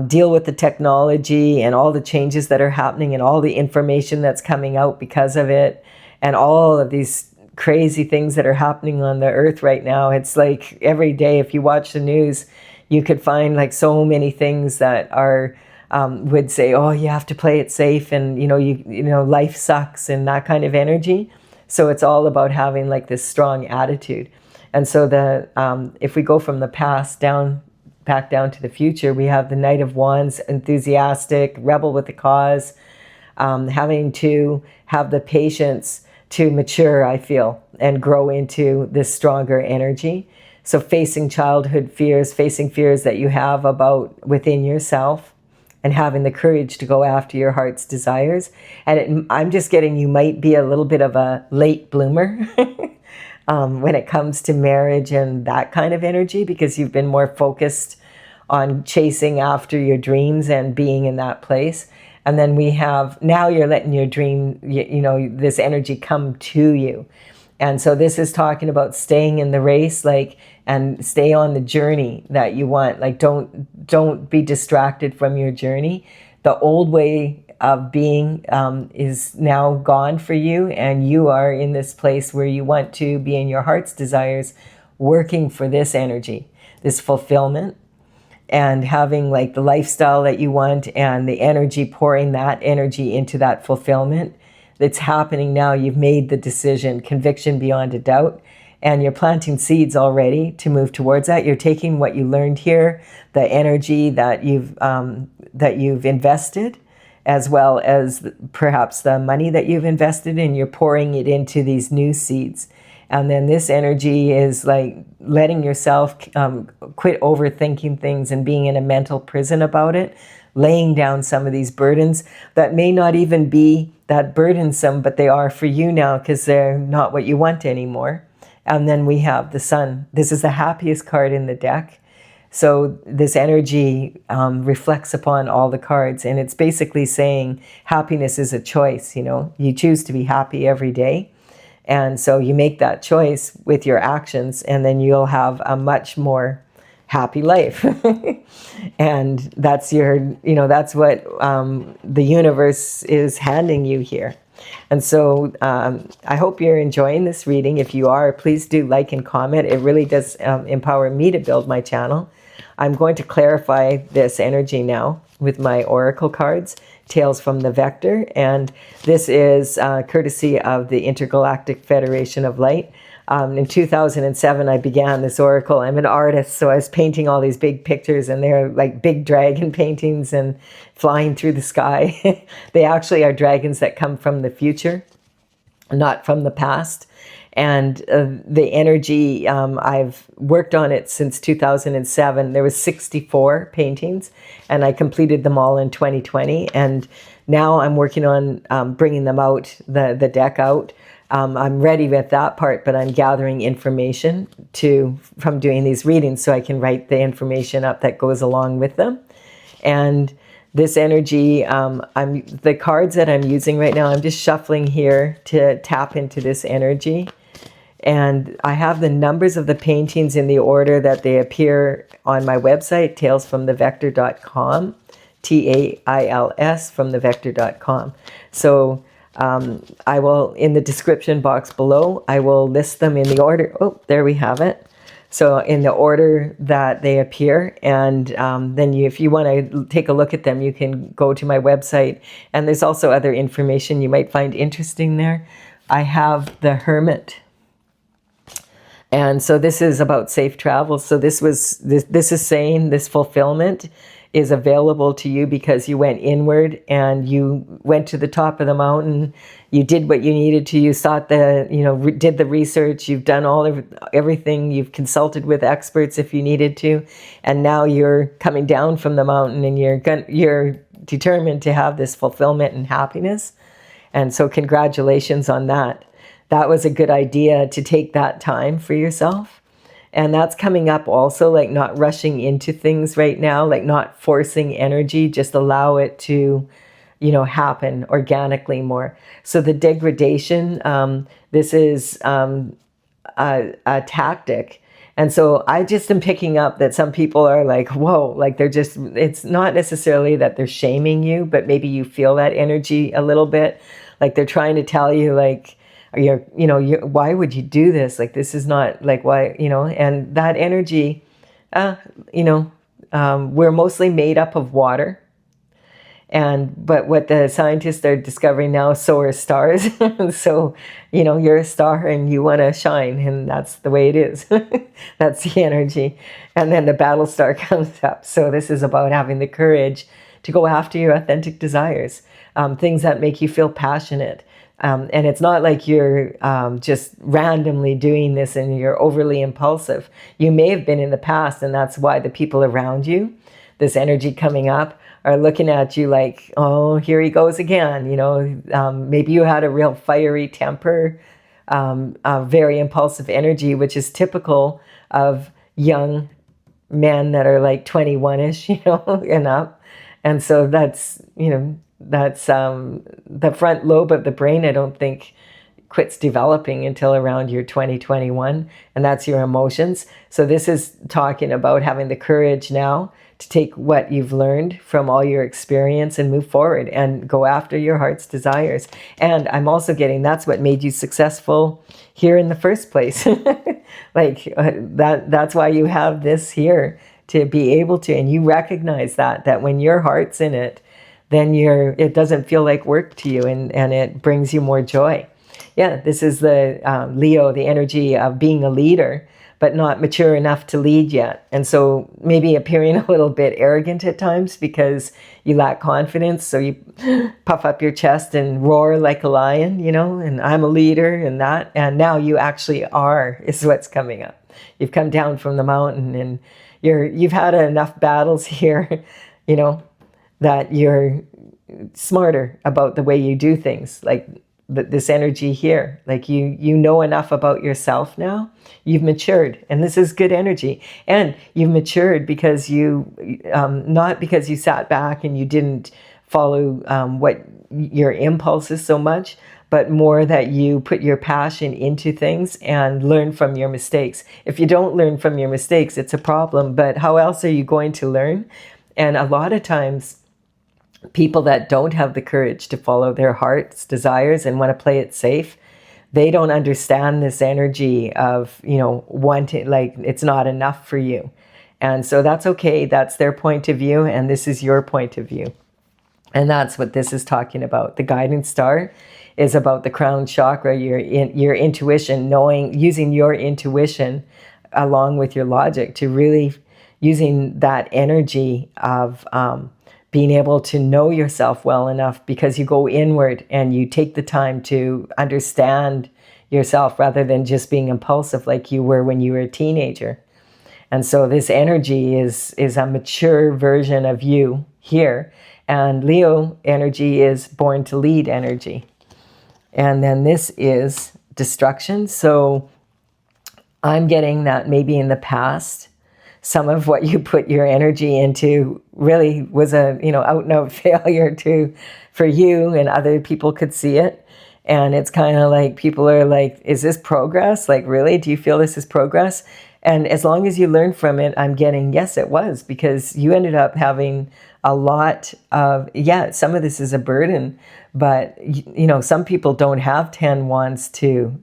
deal with the technology and all the changes that are happening and all the information that's coming out because of it, and all of these crazy things that are happening on the earth right now. It's like every day, if you watch the news, you could find like so many things that are would say, oh, you have to play it safe, and you know life sucks, and that kind of energy. So it's all about having like this strong attitude. And so if we go from the past back down to the future, we have the Knight of Wands, enthusiastic, rebel with the cause, having to have the patience to mature, I feel, and grow into this stronger energy. So facing childhood fears, facing fears that you have about within yourself, and having the courage to go after your heart's desires. And I'm just getting, you might be a little bit of a late bloomer when it comes to marriage and that kind of energy, because you've been more focused on chasing after your dreams and being in that place. And then we have, now you're letting your dream, you know, this energy come to you. And so this is talking about staying in the race, like, and stay on the journey that you want. Like, don't be distracted from your journey. The old way of being is now gone for you, and you are in this place where you want to be in your heart's desires, working for this energy, this fulfillment, and having like the lifestyle that you want, and the energy, pouring that energy into that fulfillment. It's happening now. You've made the decision, conviction beyond a doubt, and you're planting seeds already to move towards that. You're taking what you learned here, the energy that you've invested, as well as perhaps the money that you've invested, and you're pouring it into these new seeds. And then this energy is like letting yourself quit overthinking things and being in a mental prison about it, laying down some of these burdens that may not even be that burdensome, but they are for you now because they're not what you want anymore. And then we have the Sun. This is the happiest card in the deck. So this energy reflects upon all the cards, and it's basically saying happiness is a choice. You know, you choose to be happy every day. And so you make that choice with your actions, and then you'll have a much more happy life. And that's that's what the universe is handing you here. And so I hope you're enjoying this reading. If you are, please do like and comment. It really does empower me to build my channel. I'm going to clarify this energy now with my oracle cards, Tales from the Vector. And this is courtesy of the Intergalactic Federation of Light. In 2007, I began this oracle. I'm an artist, so I was painting all these big pictures, and they're like big dragon paintings and flying through the sky. They actually are dragons that come from the future, not from the past. And the energy, I've worked on it since 2007. There was 64 paintings, and I completed them all in 2020. And now I'm working on bringing them out, the deck out. I'm ready with that part, but I'm gathering information from doing these readings so I can write the information up that goes along with them. And this energy, the cards that I'm using right now, I'm just shuffling here to tap into this energy. And I have the numbers of the paintings in the order that they appear on my website, talesfromthevector.com, TAILS from thevector.com. So I will, in the description box below, I will list them in the order. Oh, there we have it. So in the order that they appear. And then if you want to take a look at them, you can go to my website. And there's also other information you might find interesting there. I have the Hermit. And so this is about safe travel. So this is saying this fulfillment is available to you because you went inward and you went to the top of the mountain. You did what you needed to. You sought did the research. You've done everything. You've consulted with experts if you needed to. And now you're coming down from the mountain, and you're determined to have this fulfillment and happiness. And so congratulations on that. That was a good idea to take that time for yourself. And that's coming up also, like not rushing into things right now, like not forcing energy, just allow it to, happen organically more. So the degradation, this is a tactic. And so I just am picking up that some people are like, whoa, like it's not necessarily that they're shaming you, but maybe you feel that energy a little bit. Like they're trying to tell you, like, why would you do this? Like, this is not like, why, and that energy, we're mostly made up of water. But what the scientists are discovering now, so are stars. So, you're a star and you want to shine, and that's the way it is. That's the energy. And then the battle star comes up. So this is about having the courage to go after your authentic desires, things that make you feel passionate. And it's not like you're just randomly doing this and you're overly impulsive. You may have been in the past, and that's why the people around you, this energy coming up, are looking at you like, oh, here he goes again. Maybe you had a real fiery temper, a very impulsive energy, which is typical of young men that are like 21-ish, and up. And so that's the front lobe of the brain, I don't think quits developing until around your 2021, and that's your emotions. So this is talking about having the courage now to take what you've learned from all your experience and move forward and go after your heart's desires. And I'm also getting that's what made you successful here in the first place. That's why you have this here, to be able to, and you recognize that when your heart's in it, then it doesn't feel like work to you, and it brings you more joy. Yeah, this is the Leo, the energy of being a leader, but not mature enough to lead yet. And so maybe appearing a little bit arrogant at times because you lack confidence. So you puff up your chest and roar like a lion, and I'm a leader and that. And now you actually are, is what's coming up. You've come down from the mountain and you've had enough battles here, that you're smarter about the way you do things. Like this energy here, like you know enough about yourself now. You've matured, and this is good energy. And you've matured because not because you sat back and you didn't follow what your impulses so much, but more that you put your passion into things and learn from your mistakes. If you don't learn from your mistakes, it's a problem. But how else are you going to learn? And a lot of times, people that don't have the courage to follow their heart's desires and want to play it safe, they don't understand this energy of, wanting, like, it's not enough for you. And so that's okay. That's their point of view, and this is your point of view. And that's what this is talking about. The guidance star is about the crown chakra, your intuition, using your intuition along with your logic to really using that energy of being able to know yourself well enough, because you go inward and you take the time to understand yourself rather than just being impulsive like you were when you were a teenager. And so this energy is a mature version of you here. And Leo energy is born to lead energy. And then this is destruction. So I'm getting that maybe in the past, some of what you put your energy into really was a, out and out failure for you, and other people could see it. And it's kind of like people are like, is this progress? Like, really? Do you feel this is progress? And as long as you learn from it, I'm getting, yes, it was, because you ended up having a lot of, some of this is a burden, but some people don't have 10 wands to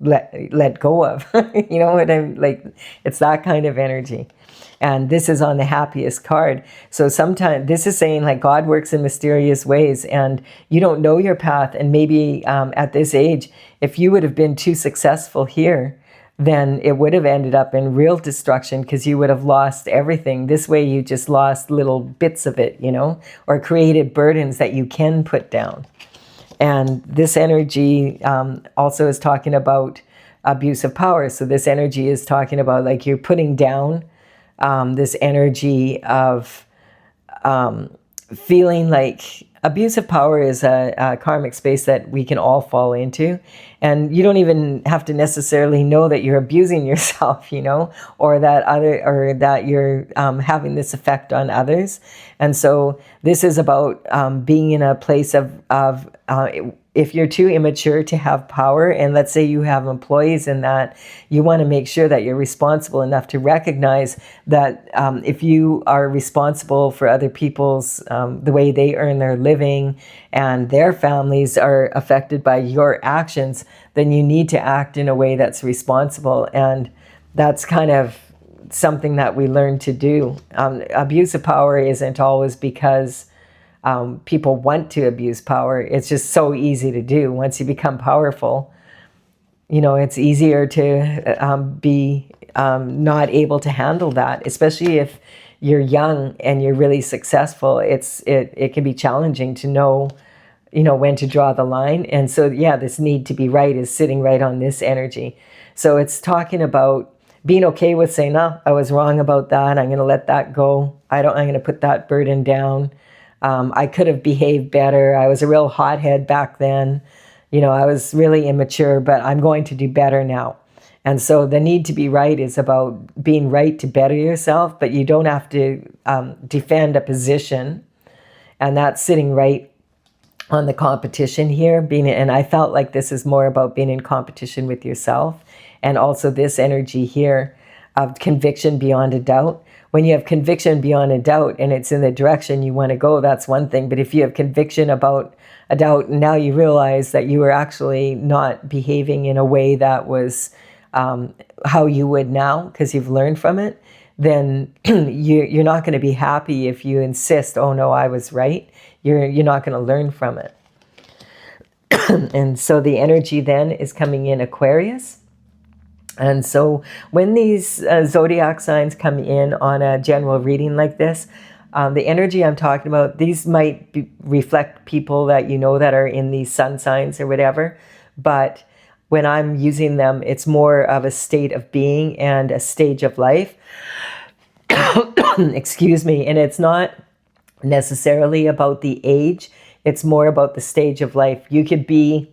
let go of. You know what I'm like? It's that kind of energy. And this is on the happiest card. So sometimes this is saying like God works in mysterious ways, and you don't know your path. And maybe at this age, if you would have been too successful here, then it would have ended up in real destruction, because you would have lost everything. This way you just lost little bits of it, or created burdens that you can put down. And this energy also is talking about abuse of power. So this energy is talking about like you're putting down this energy of feeling like abuse of power is a karmic space that we can all fall into. And you don't even have to necessarily know that you're abusing yourself, you know, or that you're having this effect on others. And so this is about being in a place of if you're too immature to have power, and let's say you have employees in that, you want to make sure that you're responsible enough to recognize that if you are responsible for other people's, the way they earn their living and their families are affected by your actions, then you need to act in a way that's responsible. And that's kind of something that we learn to do. Abuse of power isn't always because people want to abuse power. It's just so easy to do. Once you become powerful, you know, it's easier to be not able to handle that, especially if you're young and you're really successful. It can be challenging to know, you know, when to draw the line. And so, yeah, this need to be right is sitting right on this energy. So it's talking about being okay with saying, no, I was wrong about that. I'm going to let that go. I'm going to put that burden down. I could have behaved better. I was a real hothead back then. You know, I was really immature, but I'm going to do better now. And so the need to be right is about being right to better yourself, but you don't have to defend a position. And that's sitting right on the competition here. And I felt like this is more about being in competition with yourself. And also this energy here of conviction beyond a doubt. When you have conviction beyond a doubt and it's in the direction you want to go, that's one thing. But if you have conviction about a doubt and now you realize that you were actually not behaving in a way that was how you would now because you've learned from it, then you're not going to be happy if you insist, oh no, I was right. You're not going to learn from it. And so the energy then is coming in Aquarius. And so when these zodiac signs come in on a general reading like this, the energy I'm talking about, these might reflect people that you know that are in these sun signs or whatever. But when I'm using them, it's more of a state of being and a stage of life. Excuse me. And it's not necessarily about the age. It's more about the stage of life. You could be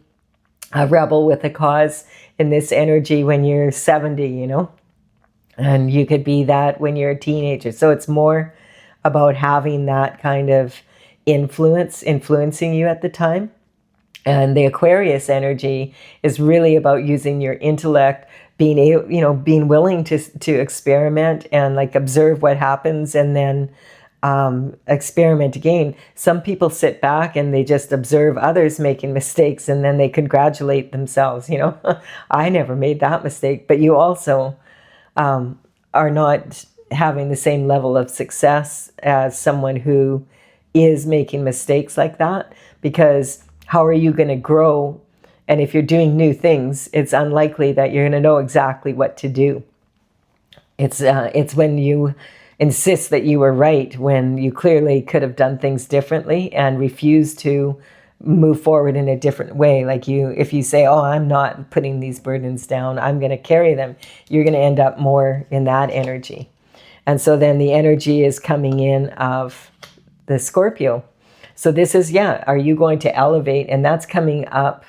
a rebel with a cause in this energy when you're 70, you know, and you could be that when you're a teenager. So it's more about having that kind of influencing you at the time. And the Aquarius energy is really about using your intellect, being able, you know, being willing to experiment and like observe what happens and then experiment again. Some people sit back and they just observe others making mistakes and then they congratulate themselves. You know, I never made that mistake, but you also are not having the same level of success as someone who is making mistakes like that, because how are you going to grow? And if you're doing new things, it's unlikely that you're going to know exactly what to do. It's when you insist that you were right when you clearly could have done things differently and refuse to move forward in a different way. Like if you say, oh, I'm not putting these burdens down, I'm going to carry them, you're going to end up more in that energy. And so then the energy is coming in of the Scorpio. So this is, are you going to elevate? And that's coming up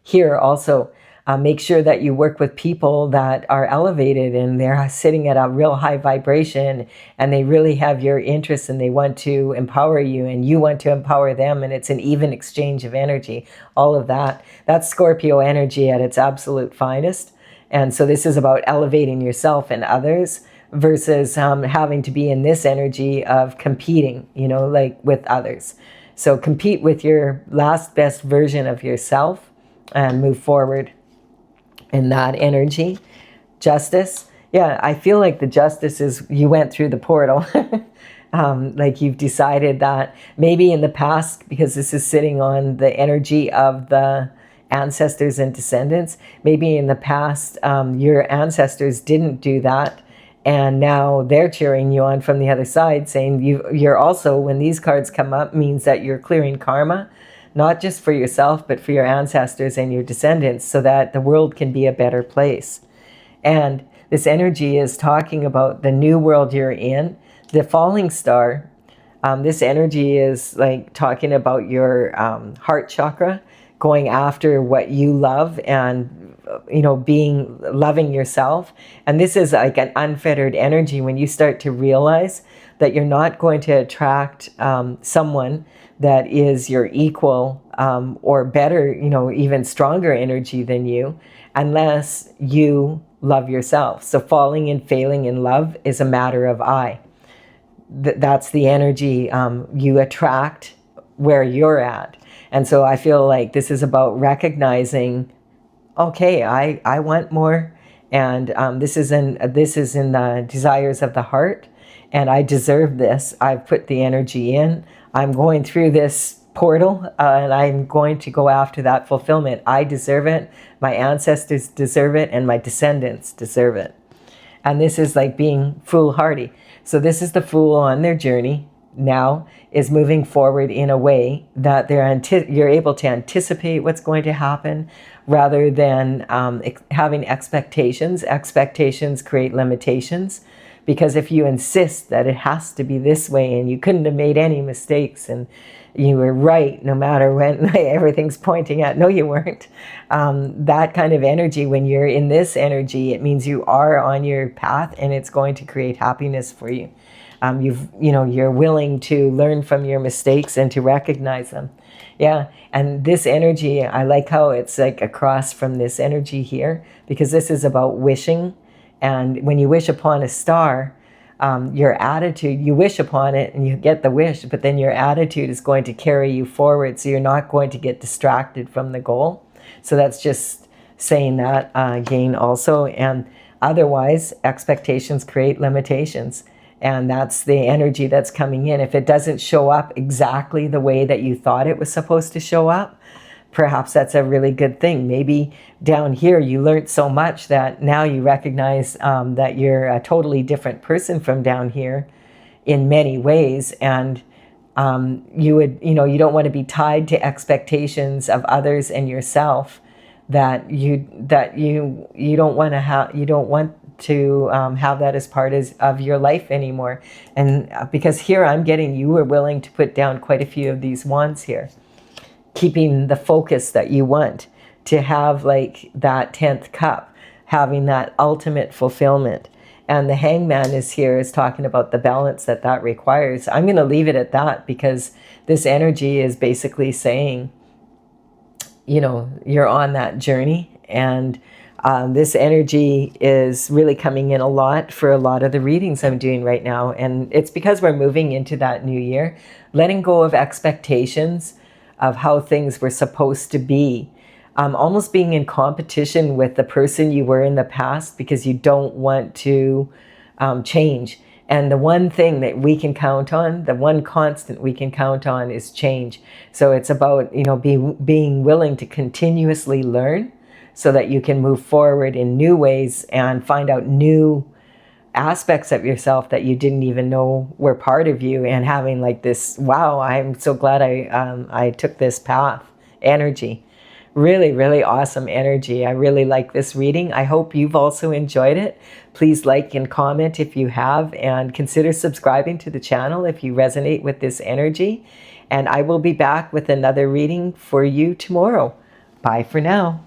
here also. Make sure that you work with people that are elevated and they're sitting at a real high vibration and they really have your interests and they want to empower you and you want to empower them, and it's an even exchange of energy. All of that. That's Scorpio energy at its absolute finest. And so this is about elevating yourself and others versus having to be in this energy of competing, you know, like with others. So compete with your last best version of yourself and move forward in that energy. Justice. Yeah, I feel like the justice is you went through the portal. Like you've decided that maybe in the past, because this is sitting on the energy of the ancestors and descendants, maybe in the past your ancestors didn't do that. And now they're cheering you on from the other side, saying you're also, when these cards come up, means that you're clearing karma, not just for yourself, but for your ancestors and your descendants, so that the world can be a better place. And this energy is talking about the new world you're in. The falling star This energy is like talking about your heart chakra, going after what you love, and loving yourself. And this is like an unfettered energy when you start to realize that you're not going to attract someone that is your equal or better, even stronger energy than you, unless you love yourself. So falling and failing in love is a matter of I. That's the energy you attract where you're at. And so I feel like this is about recognizing, okay, I want more, and this is in the desires of the heart, and I deserve this. I've put the energy in. I'm going through this portal, and I'm going to go after that fulfillment. I deserve it. My ancestors deserve it, and my descendants deserve it. And this is like being foolhardy. So this is the fool on their journey now, is moving forward in a way that you're able to anticipate what's going to happen, rather than having expectations. Expectations create limitations, because if you insist that it has to be this way and you couldn't have made any mistakes and you were right no matter when everything's pointing at, no, you weren't. That kind of energy, when you're in this energy, it means you are on your path and it's going to create happiness for you. You're willing to learn from your mistakes and to recognize them. Yeah, and this energy, I like how it's like across from this energy here, because this is about wishing. And when you wish upon a star, your attitude, you wish upon it and you get the wish, but then your attitude is going to carry you forward, so you're not going to get distracted from the goal. So that's just saying that again also. And otherwise, expectations create limitations. And that's the energy that's coming in. If it doesn't show up exactly the way that you thought it was supposed to show up, perhaps that's a really good thing. Maybe down here you learned so much that now you recognize that you're a totally different person from down here in many ways. And you don't want to be tied to expectations of others and yourself that you don't want to have. You don't want to have that as part of your life anymore. And because here I'm getting, you were willing to put down quite a few of these wands here, keeping the focus that you want to have, like that 10th cup, having that ultimate fulfillment. And the Hangman is talking about the balance that requires. I'm going to leave it at that, because this energy is basically saying, you're on that journey. And this energy is really coming in a lot for a lot of the readings I'm doing right now. And it's because we're moving into that new year, letting go of expectations of how things were supposed to be, almost being in competition with the person you were in the past, because you don't want to change. And the one thing that we can count on, the one constant we can count on, is change. So it's about, being willing to continuously learn, so that you can move forward in new ways and find out new aspects of yourself that you didn't even know were part of you, and having like this, wow, I'm so glad I took this path energy. Really, really awesome energy. I really like this reading. I hope you've also enjoyed it. Please like and comment if you have, and consider subscribing to the channel if you resonate with this energy. And I will be back with another reading for you tomorrow. Bye for now.